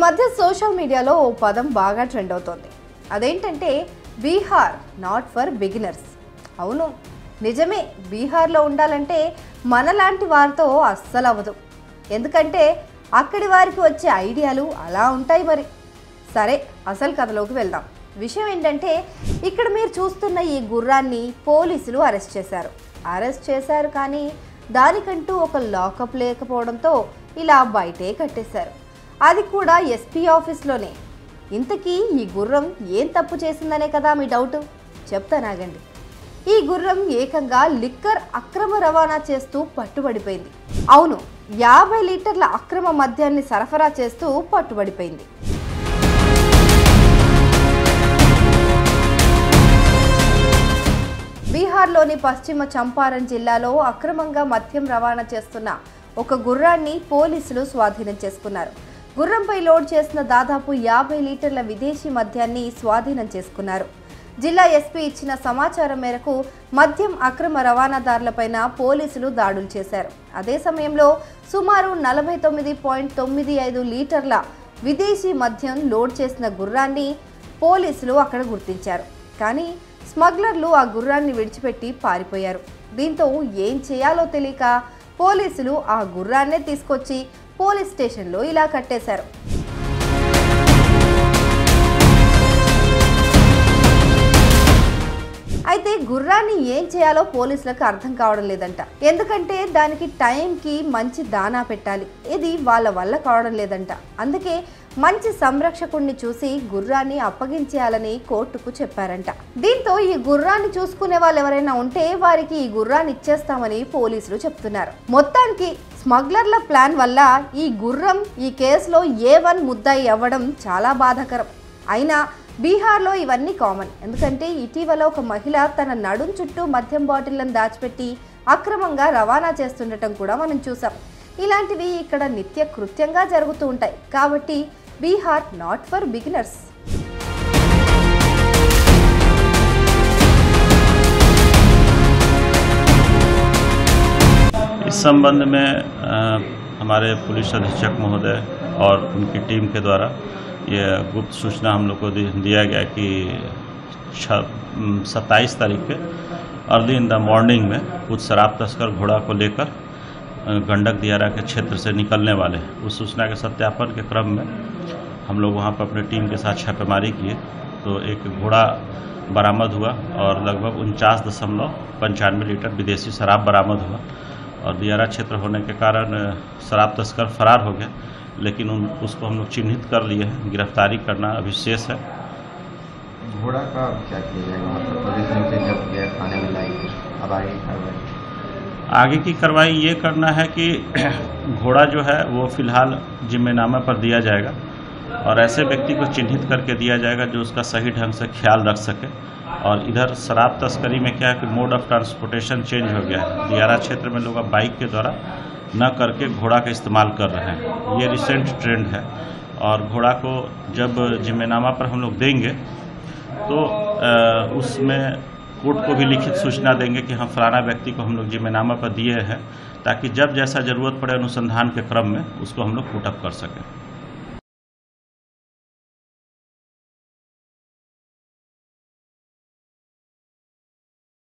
మధ్య సోషల్ మీడియాలో ఓ పదం బాగా ట్రెండ్ అవుతోంది. అదేంటంటే బీహార్ నాట్ ఫర్ బిగినర్స్. అవును, నిజమే. బీహార్లో ఉండాలంటే మనలాంటి వారితో అస్సలు అవ్వదు. ఎందుకంటే అక్కడి వారికి వచ్చే ఐడియాలు అలా ఉంటాయి. మరి సరే, అసలు కథలోకి వెళ్దాం. విషయం ఏంటంటే ఇక్కడ మీరు చూస్తున్న ఈ గుర్రాన్ని పోలీసులు అరెస్ట్ చేశారు. కానీ దానికంటూ ఒక లాకప్ లేకపోవడంతో ఇలా బయటే కట్టేశారు. అది కూడా ఎస్పీ ఆఫీస్లోనే. ఇంతకీ ఈ గుర్రం ఏం తప్పు చేసిందనే కదా మీ డౌట్. చెప్తానాగండి. ఈ గుర్రం ఏకంగా లిక్కర్ అక్రమ రవాణా చేస్తూ పట్టుబడిపోయింది. అవును, 50 లీటర్ల అక్రమ మద్యాన్ని సరఫరా చేస్తూ పట్టుబడిపోయింది. బీహార్లోని పశ్చిమ చంపారణ్ జిల్లాలో అక్రమంగా మద్యం రవాణా చేస్తున్న ఒక గుర్రాన్ని పోలీసులు స్వాధీనం చేసుకున్నారు. గుర్రంపై లోడ్ చేసిన దాదాపు 50 లీటర్ల విదేశీ మద్యాన్ని స్వాధీనం చేసుకున్నారు. జిల్లా ఎస్పీ ఇచ్చిన సమాచారం మేరకు మద్యం అక్రమ రవాణాదారులపైన పోలీసులు దాడులు చేశారు. అదే సమయంలో సుమారు 49.95 లీటర్ల విదేశీ మద్యం లోడ్ చేసిన గుర్రాన్ని పోలీసులు అక్కడ గుర్తించారు. కానీ స్మగ్లర్లు ఆ గుర్రాన్ని విడిచిపెట్టి పారిపోయారు. దీంతో ఏం చేయాలో తెలియక పోలీసులు ఆ గుర్రాన్నే తీసుకొచ్చి పోలీస్ స్టేషన్లో ఇలా కట్టేశారు. అయితే గుర్రాన్ని ఏం చేయాలో పోలీసులకు అర్థం కావడం లేదంట. ఎందుకంటే దానికి టైంకి మంచి దానా పెట్టాలి. ఇది వాళ్ళ వల్ల కావడం లేదంట. అందుకే మంచి సంరక్షకుడిని చూసి గుర్రాన్ని అప్పగించేయాలని కోర్టుకు చెప్పారంట. దీంతో ఈ గుర్రాన్ని చూసుకునే వాళ్ళు ఎవరైనా ఉంటే వారికి ఈ గుర్రాన్ని ఇచ్చేస్తామని పోలీసులు చెప్తున్నారు. మొత్తానికి స్మగ్లర్ల ప్లాన్ వల్ల ఈ గుర్రం ఈ కేసులో A1 ముద్దాయి అవ్వడం చాలా బాధాకరం. అయినా బీహార్లో ఇవన్నీ కామన్. ఎందుకంటే ఇటీవల ఒక మహిళ తన నడుం చుట్టూ మద్యం బాటిళ్లను దాచిపెట్టి అక్రమంగా రవాణా చేస్తుండటం కూడా మనం చూసాం. ఇలాంటివి ఇక్కడ నిత్య కృత్యంగా జరుగుతూ ఉంటాయి. కాబట్టి బీహార్ నాట్ ఫర్ బిగినర్స్. इस संबंध में हमारे पुलिस अधीक्षक महोदय और उनकी टीम के द्वारा ये गुप्त सूचना हम लोग को दिया गया कि 27 तारीख के अर्ली इन द मॉर्निंग में कुछ शराब तस्कर घोड़ा को लेकर गंडक दियारा के क्षेत्र से निकलने वाले। उस सूचना के सत्यापन के क्रम में हम लोग वहाँ पर अपने टीम के साथ छापेमारी किए तो एक घोड़ा बरामद हुआ और लगभग 49.95 लीटर विदेशी शराब बरामद हुआ। और दियारा क्षेत्र होने के कारण शराब तस्कर फरार हो गया, लेकिन उसको हम लोग चिन्हित कर लिए हैं। गिरफ्तारी करना अभी शेष है। घोड़ा का क्या किया जाएगा? मतलब पुलिस ने जब गया थाने में लाई, अब आगे की कार्रवाई ये करना है कि घोड़ा जो है वो फिलहाल जिम्मेनामा पर दिया जाएगा और ऐसे व्यक्ति को चिन्हित करके दिया जाएगा जो उसका सही ढंग से ख्याल रख सके। और इधर शराब तस्करी में क्या है कि मोड ऑफ ट्रांसपोर्टेशन चेंज हो गया है। दियारा क्षेत्र में लोग अब बाइक के द्वारा न करके घोड़ा का इस्तेमाल कर रहे हैं। ये रिसेंट ट्रेंड है। और घोड़ा को जब जिम्मेनामा पर हम लोग देंगे तो उसमें कोर्ट को भी लिखित सूचना देंगे कि हाँ फलाना व्यक्ति को हम लोग जिम्मेनामा पर दिए हैं, ताकि जब जैसा ज़रूरत पड़े अनुसंधान के क्रम में उसको हम लोग पुट अप कर सकें।